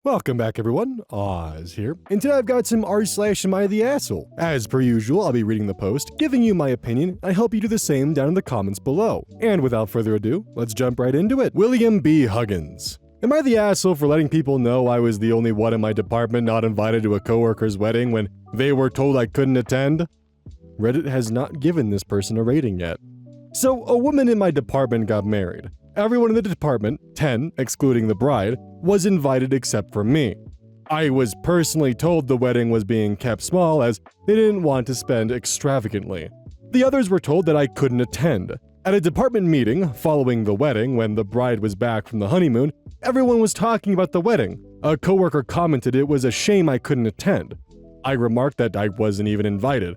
Welcome back everyone, Oz here, and today I've got some r/am I the asshole. As per usual, I'll be reading the post, giving you my opinion, and I hope you do the same down in the comments below. And without further ado, let's jump right into it. William B. Huggins. Am I the asshole for letting people know I was the only one in my department not invited to a coworker's wedding when they were told I couldn't attend? Reddit has not given this person a rating yet. So, a woman in my department got married. Everyone in the department, 10, excluding the bride, was invited except for me. I was personally told the wedding was being kept small as they didn't want to spend extravagantly. The others were told that I couldn't attend. At a department meeting following the wedding, when the bride was back from the honeymoon, everyone was talking about the wedding. A coworker commented it was a shame I couldn't attend. I remarked that I wasn't even invited.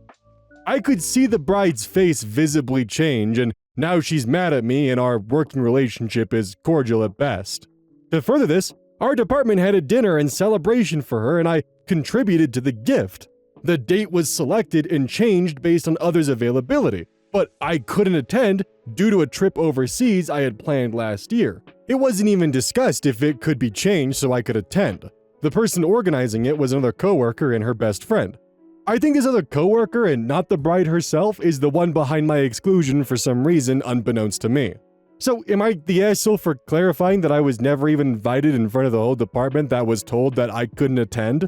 I could see the bride's face visibly change, and now she's mad at me and our working relationship is cordial at best. To further this, our department had a dinner and celebration for her and I contributed to the gift. The date was selected and changed based on others' availability, but I couldn't attend due to a trip overseas I had planned last year. It wasn't even discussed if it could be changed so I could attend. The person organizing it was another coworker and her best friend. I think this other coworker, and not the bride herself, is the one behind my exclusion for some reason unbeknownst to me. So, am I the asshole for clarifying that I was never even invited in front of the whole department that was told that I couldn't attend?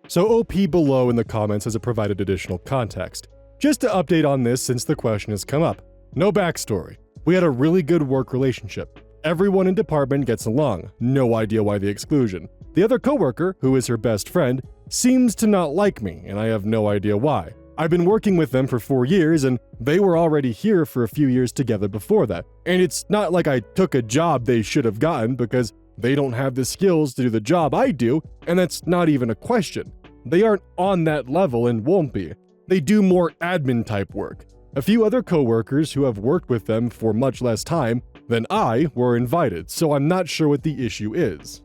So OP below in the comments has provided additional context. Just to update on this since the question has come up. No backstory. We had a really good work relationship. Everyone in department gets along. No idea why the exclusion. The other coworker, who is her best friend, seems to not like me, and I have no idea why. I've been working with them for 4 years, and they were already here for a few years together before that. And it's not like I took a job they should have gotten because they don't have the skills to do the job I do, and that's not even a question. They aren't on that level and won't be. They do more admin type work. A few other coworkers who have worked with them for much less time than I were invited, so I'm not sure what the issue is.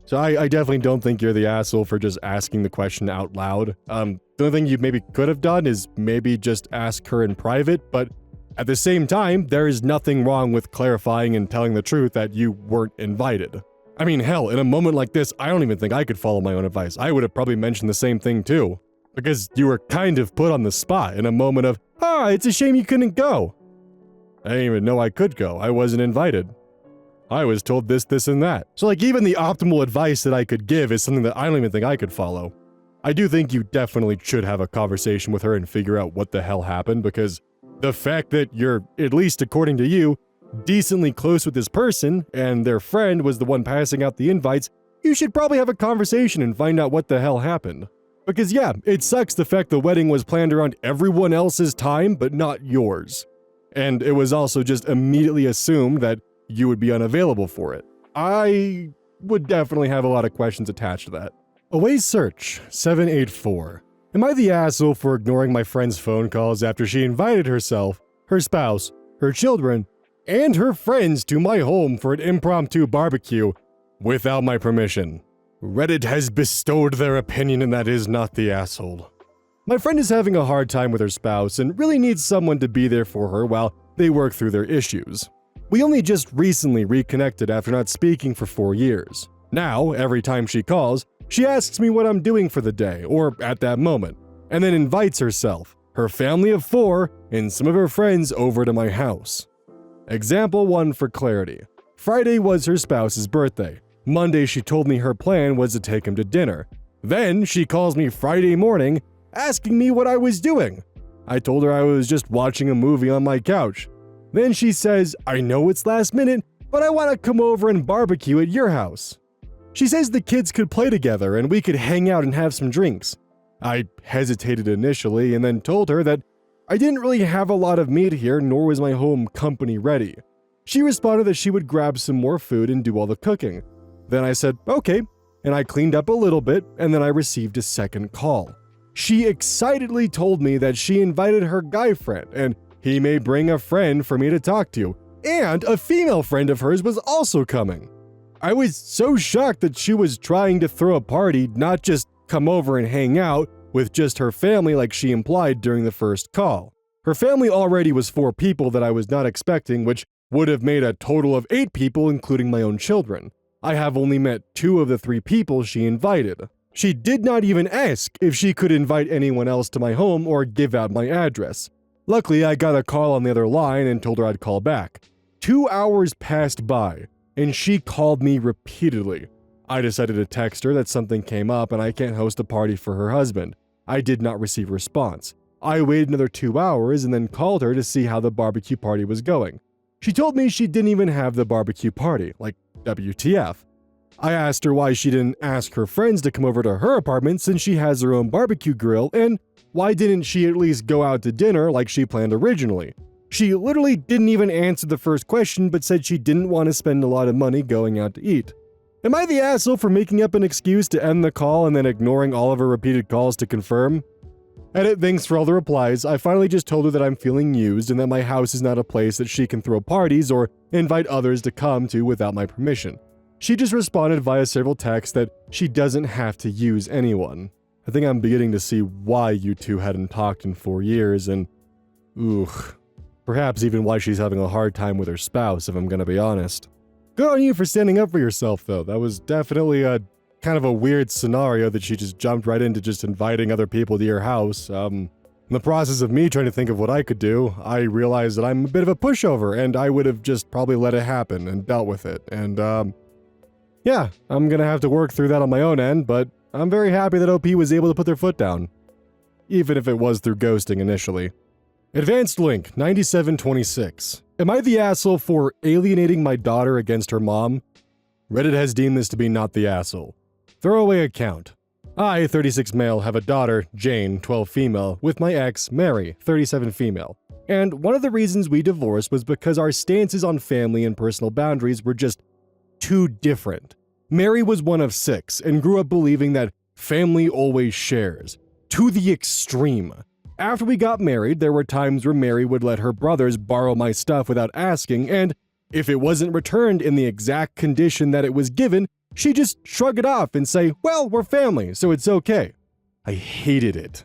So I definitely don't think you're the asshole for just asking the question out loud. The only thing you maybe could have done is maybe just ask her in private, but at the same time, there is nothing wrong with clarifying and telling the truth that you weren't invited. I mean, hell, in a moment like this, I don't even think I could follow my own advice. I would have probably mentioned the same thing too. Because you were kind of put on the spot in a moment of, it's a shame you couldn't go. I didn't even know I could go. I wasn't invited. I was told this, and that. So like even the optimal advice that I could give is something that I don't even think I could follow. I do think you definitely should have a conversation with her and figure out what the hell happened, because the fact that you're, at least according to you, decently close with this person and their friend was the one passing out the invites, you should probably have a conversation and find out what the hell happened. Because yeah, it sucks the fact the wedding was planned around everyone else's time but not yours. And it was also just immediately assumed that you would be unavailable for it. I would definitely have a lot of questions attached to that. Away Search 784. Am I the asshole for ignoring my friend's phone calls after she invited herself, her spouse, her children, and her friends to my home for an impromptu barbecue without my permission? Reddit has bestowed their opinion and that is not the asshole. My friend is having a hard time with her spouse and really needs someone to be there for her while they work through their issues. We only just recently reconnected after not speaking for 4 years. Now, every time she calls, she asks me what I'm doing for the day, or at that moment, and then invites herself, her family of 4, and some of her friends over to my house. Example 1 for clarity. Friday was her spouse's birthday. Monday she told me her plan was to take him to dinner. Then she calls me Friday morning, asking me what I was doing. I told her I was just watching a movie on my couch. Then she says, I know it's last minute, but I want to come over and barbecue at your house. She says the kids could play together and we could hang out and have some drinks. I hesitated initially and then told her that I didn't really have a lot of meat here, nor was my home company ready. She responded that she would grab some more food and do all the cooking. Then I said, okay, and I cleaned up a little bit, and then I received a second call. She excitedly told me that she invited her guy friend, and he may bring a friend for me to talk to, and a female friend of hers was also coming. I was so shocked that she was trying to throw a party, not just come over and hang out with just her family like she implied during the first call. Her family already was 4 people that I was not expecting, which would have made a total of 8 people including my own children. I have only met 2 of the 3 people she invited. She did not even ask if she could invite anyone else to my home or give out my address. Luckily, I got a call on the other line and told her I'd call back. 2 hours passed by, and she called me repeatedly. I decided to text her that something came up and I can't host a party for her husband. I did not receive a response. I waited another 2 hours and then called her to see how the barbecue party was going. She told me she didn't even have the barbecue party, like WTF. I asked her why she didn't ask her friends to come over to her apartment since she has her own barbecue grill, and why didn't she at least go out to dinner like she planned originally. She literally didn't even answer the first question but said she didn't want to spend a lot of money going out to eat. Am I the asshole for making up an excuse to end the call and then ignoring all of her repeated calls to confirm? Edit, thanks for all the replies. I finally just told her that I'm feeling used and that my house is not a place that she can throw parties or invite others to come to without my permission. She just responded via several texts that she doesn't have to use anyone. I think I'm beginning to see why you two hadn't talked in 4 years and, perhaps even why she's having a hard time with her spouse, if I'm gonna be honest. Good on you for standing up for yourself, though. That was definitely a kind of a weird scenario that she just jumped right into just inviting other people to your house. In the process of me trying to think of what I could do, I realized that I'm a bit of a pushover, and I would have just probably let it happen and dealt with it. And, yeah, I'm gonna have to work through that on my own end, but I'm very happy that OP was able to put their foot down. Even if it was through ghosting initially. Advanced Link, 9726. Am I the asshole for alienating my daughter against her mom? Reddit has deemed this to be not the asshole. Throwaway account. I, 36 male, have a daughter, Jane, 12 female, with my ex, Mary, 37 female. And one of the reasons we divorced was because our stances on family and personal boundaries were just too different. Mary was one of 6 and grew up believing that family always shares, to the extreme. After we got married, there were times where Mary would let her brothers borrow my stuff without asking, and if it wasn't returned in the exact condition that it was given, she'd just shrug it off and say, well, we're family, so it's okay. I hated it.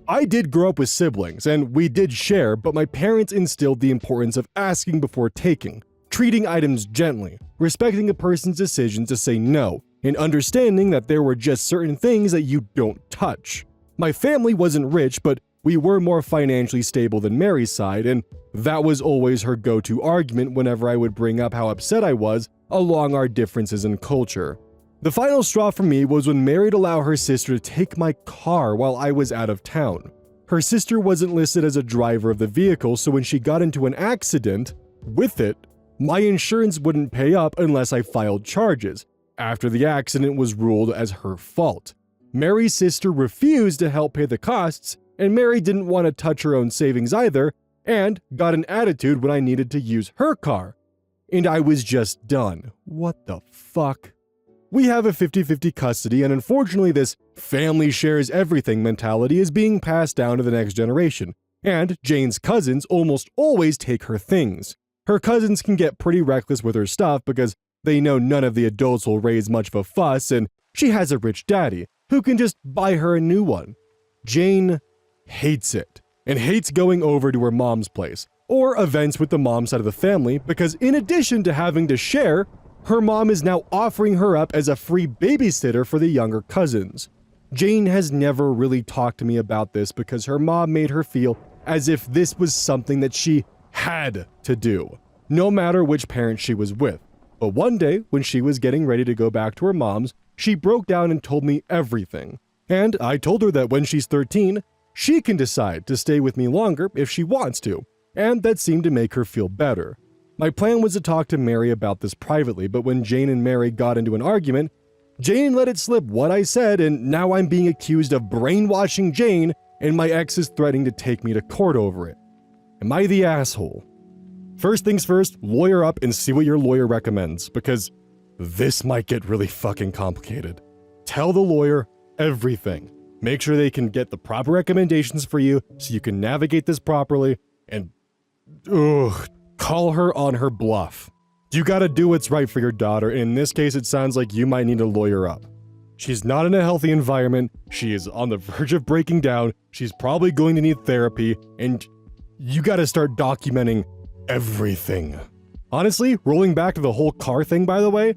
I did grow up with siblings, and we did share, but my parents instilled the importance of asking before taking, treating items gently, respecting a person's decision to say no, and understanding that there were just certain things that you don't touch. My family wasn't rich, but we were more financially stable than Mary's side, and that was always her go-to argument whenever I would bring up how upset I was along our differences in culture. The final straw for me was when Mary'd allow her sister to take my car while I was out of town. Her sister wasn't listed as a driver of the vehicle, so when she got into an accident with it, my insurance wouldn't pay up unless I filed charges, after the accident was ruled as her fault. Mary's sister refused to help pay the costs, and Mary didn't want to touch her own savings either, and got an attitude when I needed to use her car. And I was just done. What the fuck? We have a 50-50 custody, and unfortunately this family shares everything mentality is being passed down to the next generation, and Jane's cousins almost always take her things. Her cousins can get pretty reckless with her stuff because they know none of the adults will raise much of a fuss, and she has a rich daddy who can just buy her a new one. Jane hates it, and hates going over to her mom's place, or events with the mom side of the family, because in addition to having to share, her mom is now offering her up as a free babysitter for the younger cousins. Jane has never really talked to me about this because her mom made her feel as if this was something that she had to do, no matter which parent she was with. But one day, when she was getting ready to go back to her mom's, she broke down and told me everything. And I told her that when she's 13, she can decide to stay with me longer if she wants to, and that seemed to make her feel better. My plan was to talk to Mary about this privately, but when Jane and Mary got into an argument, Jane let it slip what I said, and now I'm being accused of brainwashing Jane, and my ex is threatening to take me to court over it. Am I the asshole? First things first, lawyer up and see what your lawyer recommends, because this might get really fucking complicated. Tell the lawyer everything. Make sure they can get the proper recommendations for you so you can navigate this properly, and call her on her bluff. You gotta do what's right for your daughter, and in this case it sounds like you might need to lawyer up. She's not in a healthy environment, she is on the verge of breaking down, she's probably going to need therapy, and you gotta start documenting everything. Honestly, rolling back to the whole car thing by the way,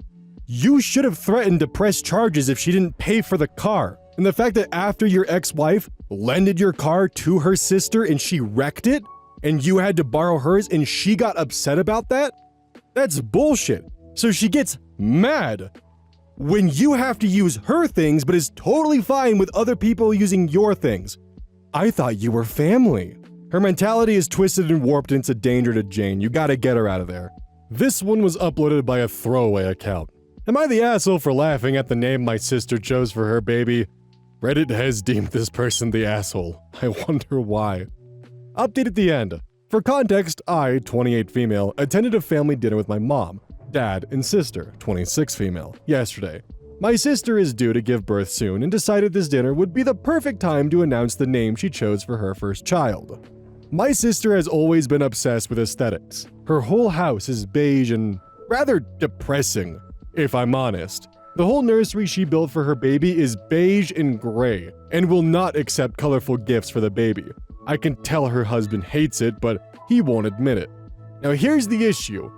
You should have threatened to press charges if she didn't pay for the car. And the fact that after your ex-wife lended your car to her sister and she wrecked it, and you had to borrow hers and she got upset about that? That's bullshit. So she gets mad when you have to use her things but is totally fine with other people using your things. I thought you were family. Her mentality is twisted and warped and it's a danger to Jane. You gotta get her out of there. This one was uploaded by a throwaway account. Am I the asshole for laughing at the name my sister chose for her baby? Reddit has deemed this person the asshole. I wonder why. Update at the end. For context, I, 28 female, attended a family dinner with my mom, dad, and sister, 26 female, yesterday. My sister is due to give birth soon and decided this dinner would be the perfect time to announce the name she chose for her first child. My sister has always been obsessed with aesthetics. Her whole house is beige and rather depressing, if I'm honest. The whole nursery she built for her baby is beige and gray, and will not accept colorful gifts for the baby. I can tell her husband hates it, but he won't admit it. Now here's the issue.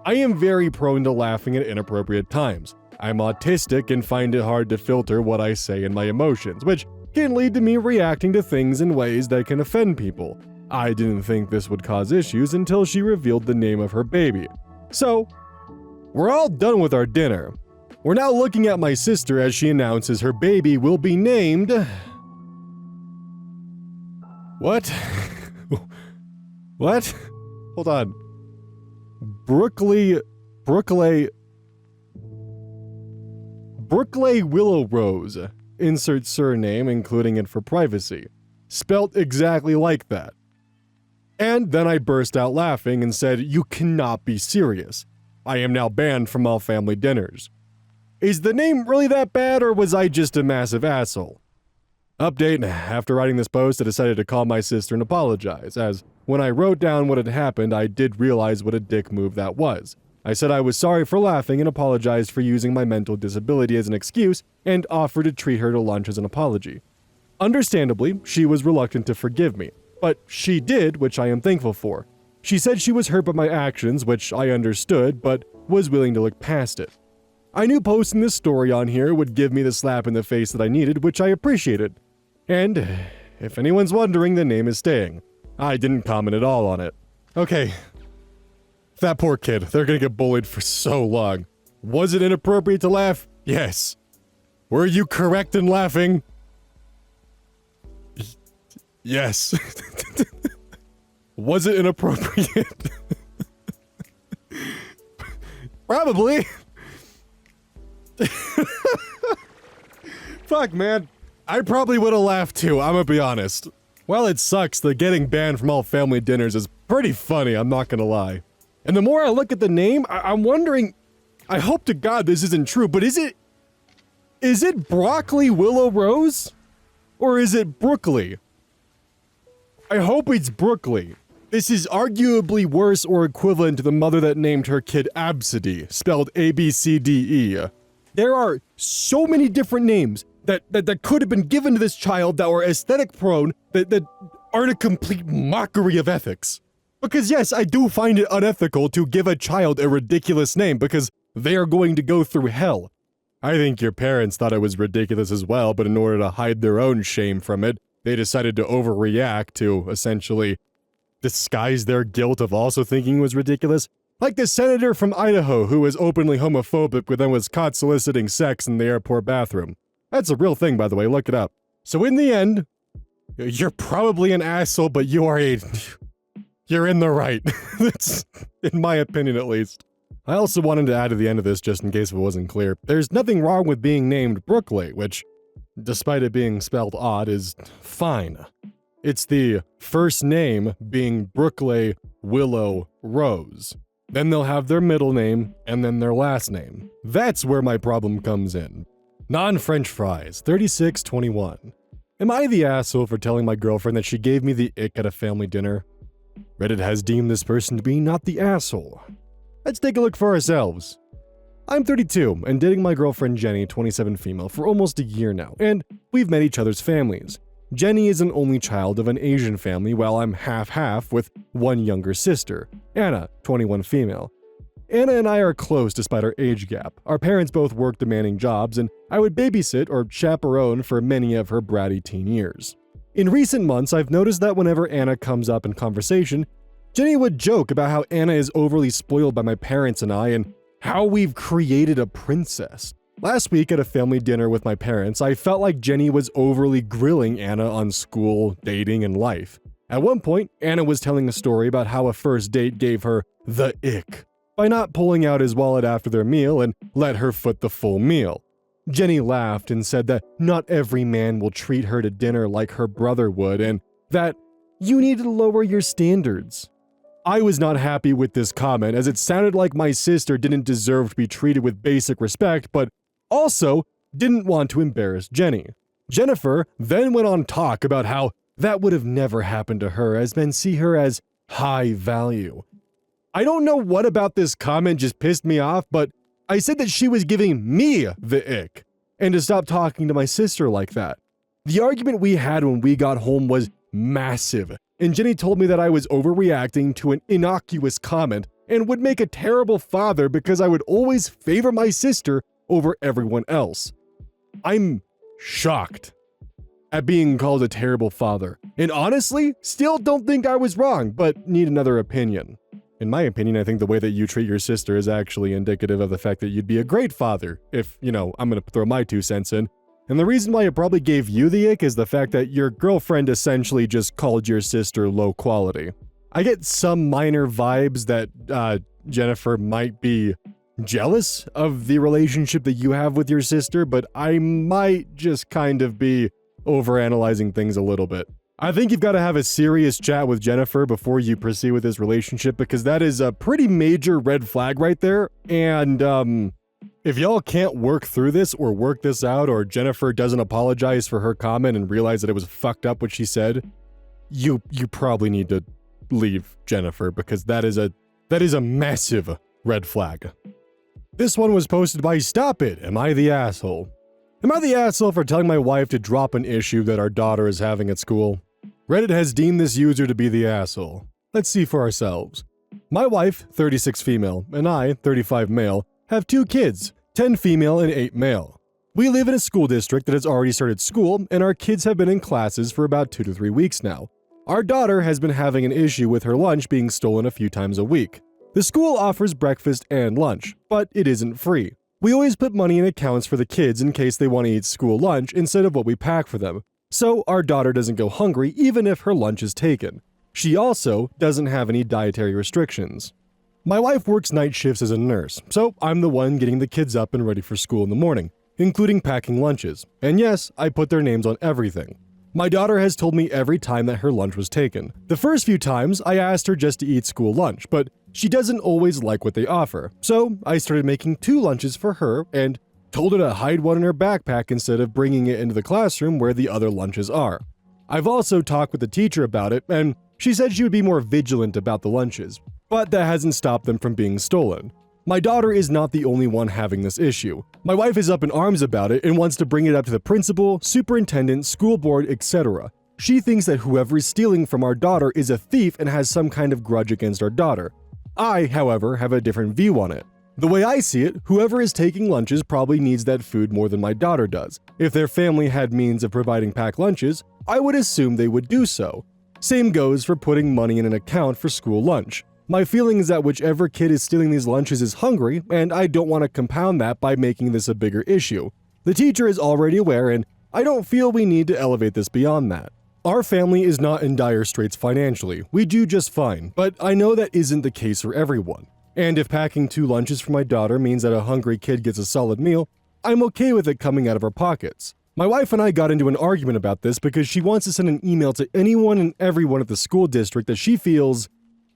I am very prone to laughing at inappropriate times. I'm autistic and find it hard to filter what I say and my emotions, which can lead to me reacting to things in ways that can offend people. I didn't think this would cause issues until she revealed the name of her baby. So, we're all done with our dinner. We're now looking at my sister as she announces her baby will be named... What? What? Hold on. Brookley Willow Rose. Insert surname, including it for privacy. Spelt exactly like that. And then I burst out laughing and said, "You cannot be serious. I am now banned from all family dinners." Is the name really that bad, or was I just a massive asshole? Update, after writing this post, I decided to call my sister and apologize, as when I wrote down what had happened, I did realize what a dick move that was. I said I was sorry for laughing and apologized for using my mental disability as an excuse and offered to treat her to lunch as an apology. Understandably, she was reluctant to forgive me, but she did, which I am thankful for. She said she was hurt by my actions, which I understood, but was willing to look past it. I knew posting this story on here would give me the slap in the face that I needed, which I appreciated. And, if anyone's wondering, the name is staying. I didn't comment at all on it. Okay. That poor kid, they're gonna get bullied for so long. Was it inappropriate to laugh? Yes. Were you correct in laughing? Yes. Was it inappropriate? Probably. Fuck, man. I probably would have laughed too, I'm gonna be honest. While it sucks that getting banned from all family dinners is pretty funny, I'm not gonna lie. And the more I look at the name, I'm wondering, I hope to God this isn't true, but is it Broccoli Willow Rose? Or is it Brookley? I hope it's Brookley. This is arguably worse or equivalent to the mother that named her kid Absidy, spelled A-B-C-D-E. There are so many different names that could have been given to this child that were aesthetic prone that aren't a complete mockery of ethics. Because yes, I do find it unethical to give a child a ridiculous name because they are going to go through hell. I think your parents thought it was ridiculous as well, but in order to hide their own shame from it, they decided to overreact to essentially disguise their guilt of also thinking it was ridiculous. Like the senator from Idaho who was openly homophobic but then was caught soliciting sex in the airport bathroom. That's a real thing, by the way, look it up. So in the end, you're probably an asshole, but you're in the right. That's, in my opinion at least. I also wanted to add to the end of this just in case it wasn't clear. There's nothing wrong with being named Brookley, which, despite it being spelled odd, is fine. It's the first name being Brookley Willow Rose. Then they'll have their middle name, and then their last name. That's where my problem comes in. Non-French fries, 3621. Am I the asshole for telling my girlfriend that she gave me the ick at a family dinner? Reddit has deemed this person to be not the asshole. Let's take a look for ourselves. I'm 32 and dating my girlfriend Jenny, 27 female, for almost a year now, and we've met each other's families. Jenny is an only child of an Asian family while I'm half-half with one younger sister, Anna, 21 female. Anna and I are close despite our age gap. Our parents both work demanding jobs, and I would babysit or chaperone for many of her bratty teen years. In recent months, I've noticed that whenever Anna comes up in conversation, Jenny would joke about how Anna is overly spoiled by my parents and I, and how we've created a princess. Last week at a family dinner with my parents, I felt like Jenny was overly grilling Anna on school, dating, and life. At one point, Anna was telling a story about how a first date gave her the ick by not pulling out his wallet after their meal and let her foot the full meal. Jenny laughed and said that not every man will treat her to dinner like her brother would, and that you need to lower your standards. I was not happy with this comment, as it sounded like my sister didn't deserve to be treated with basic respect, but also didn't want to embarrass Jenny. Jennifer then went on talk about how that would have never happened to her, as men see her as high value. I don't know what about this comment just pissed me off, but I said that she was giving me the ick, and to stop talking to my sister like that. The argument we had when we got home was massive, and Jenny told me that I was overreacting to an innocuous comment and would make a terrible father because I would always favor my sister over everyone else. I'm shocked at being called a terrible father, and honestly, still don't think I was wrong, but need another opinion. In my opinion, I think the way that you treat your sister is actually indicative of the fact that you'd be a great father, if, I'm gonna throw my 2 cents in. And the reason why it probably gave you the ick is the fact that your girlfriend essentially just called your sister low quality. I get some minor vibes that Jennifer might be jealous of the relationship that you have with your sister, but I might just kind of be overanalyzing things a little bit. I think you've got to have a serious chat with Jennifer before you proceed with this relationship, because that is a pretty major red flag right there. And if y'all can't work through this or work this out, or Jennifer doesn't apologize for her comment and realize that it was fucked up what she said, you probably need to leave Jennifer, because that is a massive red flag. This one was posted by Stop It, Am I the Asshole? Am I the asshole for telling my wife to drop an issue that our daughter is having at school? Reddit has deemed this user to be the asshole. Let's see for ourselves. My wife, 36 female, and I, 35 male, have 2 kids, 10 female and 8 male. We live in a school district that has already started school, and our kids have been in classes for about 2 to 3 weeks now. Our daughter has been having an issue with her lunch being stolen a few times a week. The school offers breakfast and lunch, but it isn't free. We always put money in accounts for the kids in case they want to eat school lunch instead of what we pack for them, so our daughter doesn't go hungry even if her lunch is taken. She also doesn't have any dietary restrictions. My wife works night shifts as a nurse, so I'm the one getting the kids up and ready for school in the morning, including packing lunches. And yes, I put their names on everything. My daughter has told me every time that her lunch was taken. The first few times, I asked her just to eat school lunch, but she doesn't always like what they offer. So I started making 2 lunches for her and told her to hide one in her backpack instead of bringing it into the classroom where the other lunches are. I've also talked with the teacher about it, and she said she would be more vigilant about the lunches, but that hasn't stopped them from being stolen. My daughter is not the only one having this issue. My wife is up in arms about it and wants to bring it up to the principal, superintendent, school board, etc. She thinks that whoever is stealing from our daughter is a thief and has some kind of grudge against our daughter. I, however, have a different view on it. The way I see it, whoever is taking lunches probably needs that food more than my daughter does. If their family had means of providing packed lunches, I would assume they would do so. Same goes for putting money in an account for school lunch. My feeling is that whichever kid is stealing these lunches is hungry, and I don't want to compound that by making this a bigger issue. The teacher is already aware, and I don't feel we need to elevate this beyond that. Our family is not in dire straits financially. We do just fine, but I know that isn't the case for everyone. And if packing 2 lunches for my daughter means that a hungry kid gets a solid meal, I'm okay with it coming out of our pockets. My wife and I got into an argument about this because she wants to send an email to anyone and everyone at the school district that she feels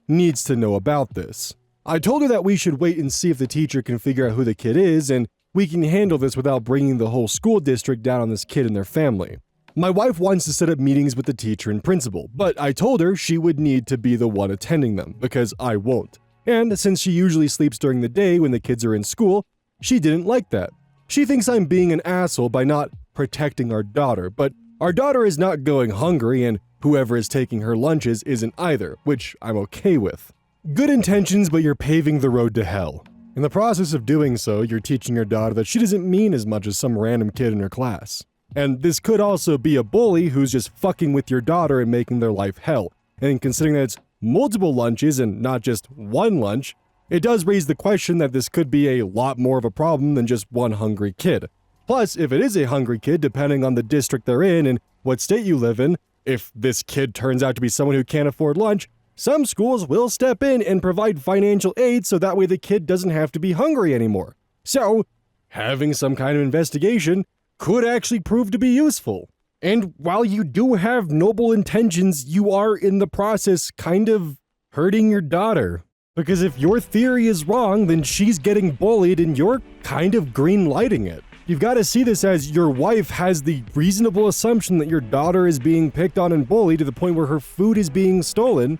needs to know about this. I told her that we should wait and see if the teacher can figure out who the kid is, and we can handle this without bringing the whole school district down on this kid and their family. My wife wants to set up meetings with the teacher and principal, but I told her she would need to be the one attending them, because I won't. And since she usually sleeps during the day when the kids are in school, she didn't like that. She thinks I'm being an asshole by not protecting our daughter, but our daughter is not going hungry, and whoever is taking her lunches isn't either, which I'm okay with. Good intentions, but you're paving the road to hell. In the process of doing so, you're teaching your daughter that she doesn't mean as much as some random kid in her class. And this could also be a bully who's just fucking with your daughter and making their life hell. And considering that it's multiple lunches and not just one lunch, it does raise the question that this could be a lot more of a problem than just one hungry kid. Plus, if it is a hungry kid, depending on the district they're in and what state you live in, if this kid turns out to be someone who can't afford lunch, some schools will step in and provide financial aid so that way the kid doesn't have to be hungry anymore. So, having some kind of investigation could actually prove to be useful. And while you do have noble intentions, you are in the process kind of hurting your daughter. Because if your theory is wrong, then she's getting bullied and you're kind of green lighting it. You've got to see this as your wife has the reasonable assumption that your daughter is being picked on and bullied to the point where her food is being stolen.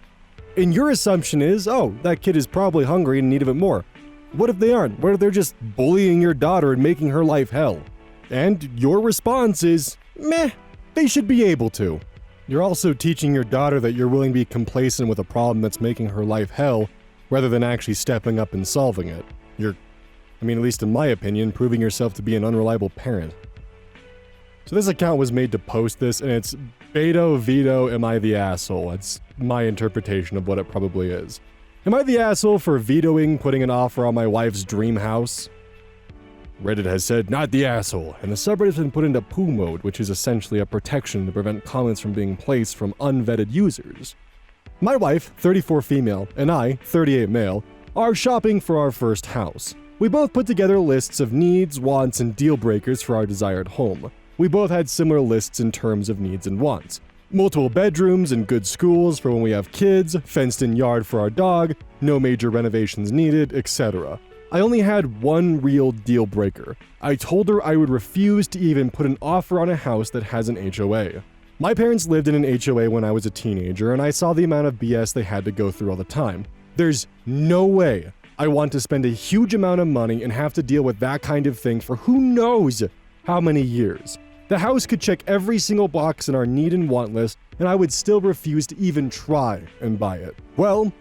And your assumption is, oh, that kid is probably hungry and in need of it more. What if they aren't? What if they're just bullying your daughter and making her life hell? And your response is, meh, they should be able to. You're also teaching your daughter that you're willing to be complacent with a problem that's making her life hell, rather than actually stepping up and solving it. At least in my opinion, proving yourself to be an unreliable parent. So this account was made to post this, and it's Beto Vito Am I the Asshole? It's my interpretation of what it probably is. Am I the asshole for vetoing putting an offer on my wife's dream house? Reddit has said, not the asshole, and the subreddit has been put into poo mode, which is essentially a protection to prevent comments from being placed from unvetted users. My wife, 34 female, and I, 38 male, are shopping for our first house. We both put together lists of needs, wants, and deal breakers for our desired home. We both had similar lists in terms of needs and wants. Multiple bedrooms and good schools for when we have kids, fenced-in yard for our dog, no major renovations needed, etc. I only had one real deal breaker. I told her I would refuse to even put an offer on a house that has an HOA. My parents lived in an HOA when I was a teenager, and I saw the amount of BS they had to go through all the time. There's no way I want to spend a huge amount of money and have to deal with that kind of thing for who knows how many years. The house could check every single box in our need and want list, and I would still refuse to even try and buy it. Well,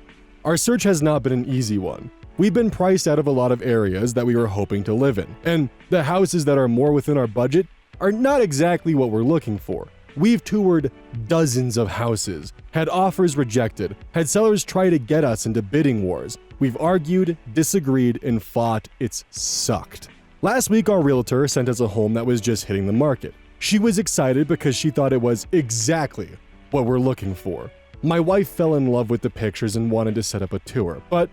our search has not been an easy one. We've been priced out of a lot of areas that we were hoping to live in, and the houses that are more within our budget are not exactly what we're looking for. We've toured dozens of houses, had offers rejected, had sellers try to get us into bidding wars. We've argued, disagreed, and fought. It's sucked. Last week, our realtor sent us a home that was just hitting the market. She was excited because she thought it was exactly what we're looking for. My wife fell in love with the pictures and wanted to set up a tour, but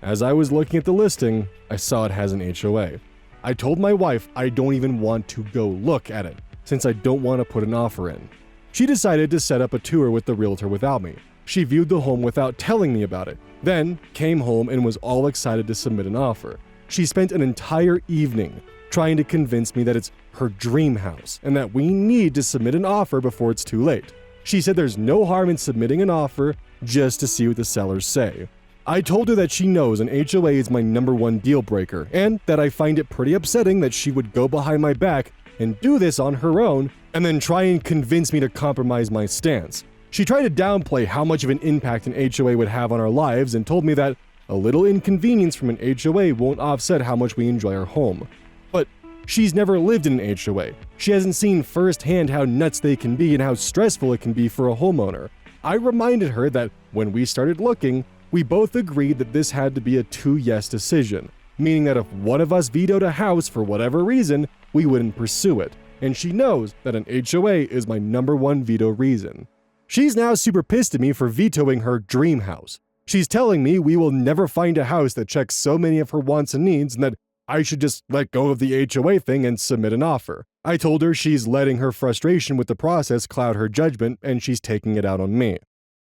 as I was looking at the listing, I saw it has an HOA. I told my wife I don't even want to go look at it, since I don't want to put an offer in. She decided to set up a tour with the realtor without me. She viewed the home without telling me about it, then came home and was all excited to submit an offer. She spent an entire evening trying to convince me that it's her dream house and that we need to submit an offer before it's too late. She said there's no harm in submitting an offer just to see what the sellers say. I told her that she knows an HOA is my #1 deal breaker and that I find it pretty upsetting that she would go behind my back and do this on her own and then try and convince me to compromise my stance. She tried to downplay how much of an impact an HOA would have on our lives and told me that a little inconvenience from an HOA won't offset how much we enjoy our home. But she's never lived in an HOA. She hasn't seen firsthand how nuts they can be and how stressful it can be for a homeowner. I reminded her that when we started looking, we both agreed that this had to be a 2-yes decision, meaning that if one of us vetoed a house for whatever reason, we wouldn't pursue it. And she knows that an HOA is my #1 veto reason. She's now super pissed at me for vetoing her dream house. She's telling me we will never find a house that checks so many of her wants and needs and that I should just let go of the HOA thing and submit an offer. I told her she's letting her frustration with the process cloud her judgment and she's taking it out on me.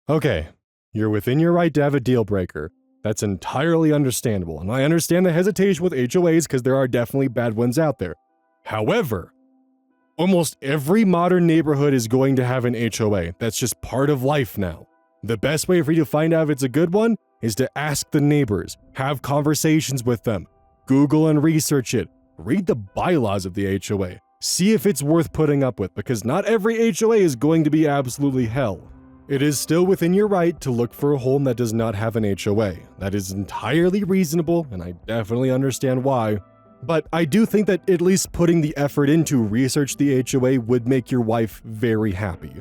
Okay, you're within your right to have a deal breaker. That's entirely understandable, and I understand the hesitation with HOAs because there are definitely bad ones out there. However, almost every modern neighborhood is going to have an HOA. That's just part of life now. The best way for you to find out if it's a good one is to ask the neighbors, have conversations with them, Google and research it, read the bylaws of the HOA, see if it's worth putting up with, because not every HOA is going to be absolutely hell. It is still within your right to look for a home that does not have an HOA. That is entirely reasonable, and I definitely understand why. But I do think that at least putting the effort into research the HOA would make your wife very happy.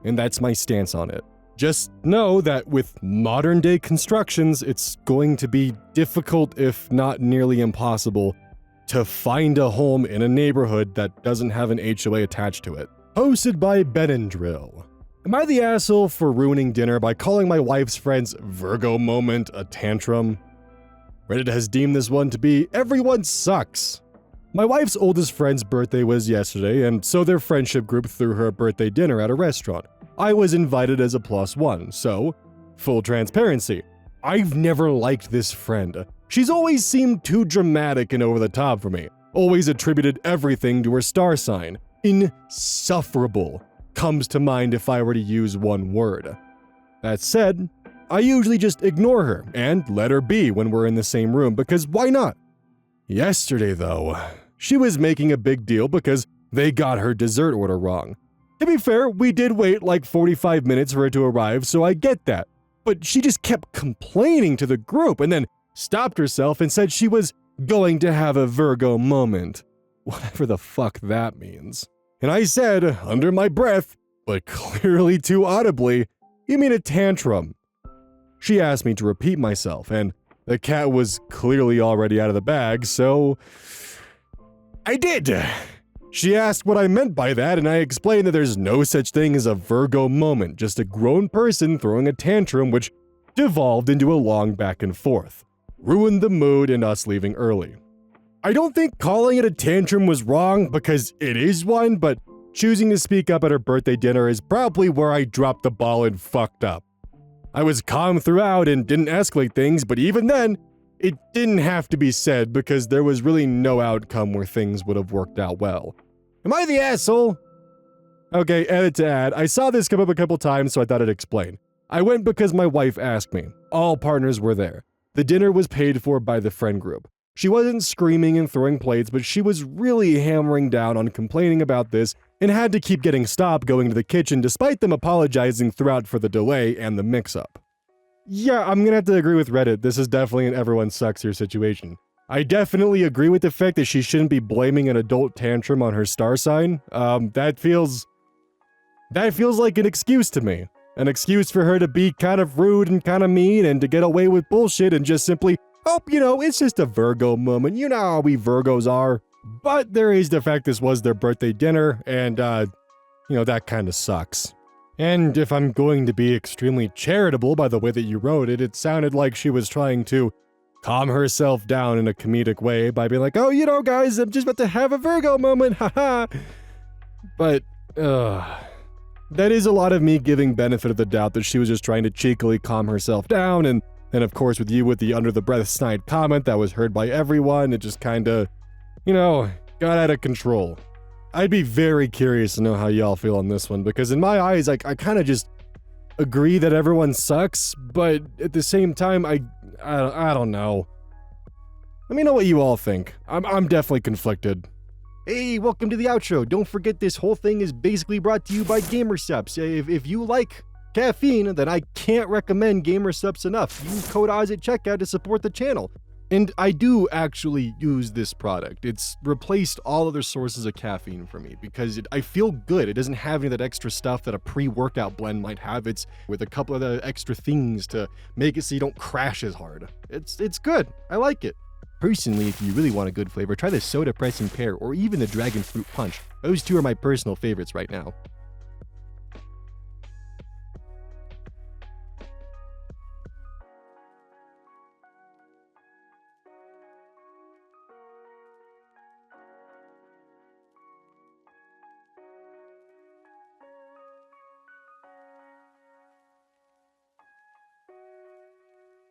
And that's my stance on it. Just know that with modern day constructions, it's going to be difficult, if not nearly impossible, to find a home in a neighborhood that doesn't have an HOA attached to it. Posted by Benendrill. Am I the asshole for ruining dinner by calling my wife's friend's Virgo Moment a tantrum? Reddit has deemed this one to be everyone sucks. My wife's oldest friend's birthday was yesterday, and so their friendship group threw her a birthday dinner at a restaurant. I was invited as a +1, so full transparency. I've never liked this friend. She's always seemed too dramatic and over the top for me. Always attributed everything to her star sign. Insufferable comes to mind if I were to use one word. That said, I usually just ignore her and let her be when we're in the same room, because why not? Yesterday though, she was making a big deal because they got her dessert order wrong. To be fair, we did wait like 45 minutes for it to arrive, so I get that. But she just kept complaining to the group and then stopped herself and said she was going to have a Virgo moment. Whatever the fuck that means. And I said, under my breath, but clearly too audibly, "You mean a tantrum?" She asked me to repeat myself, and the cat was clearly already out of the bag, so I did. She asked what I meant by that, and I explained that there's no such thing as a Virgo moment, just a grown person throwing a tantrum, which devolved into a long back and forth. Ruined the mood and us leaving early. I don't think calling it a tantrum was wrong, because it is one, but choosing to speak up at her birthday dinner is probably where I dropped the ball and fucked up. I was calm throughout and didn't escalate things, but even then, it didn't have to be said because there was really no outcome where things would have worked out well. Am I the asshole? Okay, edit to add. I saw this come up a couple times, so I thought I'd explain. I went because my wife asked me. All partners were there. The dinner was paid for by the friend group. She wasn't screaming and throwing plates, but she was really hammering down on complaining about this and had to keep getting stopped going to the kitchen despite them apologizing throughout for the delay and the mix-up. Yeah, I'm gonna have to agree with Reddit. This is definitely an everyone sucks here situation. I definitely agree with the fact that she shouldn't be blaming an adult tantrum on her star sign. That feels like an excuse to me. An excuse for her to be kind of rude and kind of mean and to get away with bullshit and just simply, oh, it's just a Virgo moment. You know how we Virgos are. But there is the fact this was their birthday dinner, and, that kind of sucks. And if I'm going to be extremely charitable by the way that you wrote it, it sounded like she was trying to calm herself down in a comedic way by being like, oh, guys, I'm just about to have a Virgo moment, haha. But, that is a lot of me giving benefit of the doubt that she was just trying to cheekily calm herself down, and then of course with the under-the-breath snide comment that was heard by everyone, it just kinda, got out of control. I'd be very curious to know how y'all feel on this one, because in my eyes, I kinda just agree that everyone sucks, but at the same time, I don't know. Let me know what you all think. I'm definitely conflicted. Hey, welcome to the outro. Don't forget this whole thing is basically brought to you by GamerSupps. If you like caffeine, then I can't recommend GamerSupps enough. Use code Oz at checkout to support the channel. And I do actually use this product. It's replaced all other sources of caffeine for me because I feel good. It doesn't have any of that extra stuff that a pre-workout blend might have. It's with a couple of the extra things to make it so you don't crash as hard. It's good. I like it. Personally, if you really want a good flavor, try the Soda Pressing Pear or even the Dragon Fruit Punch. Those two are my personal favorites right now.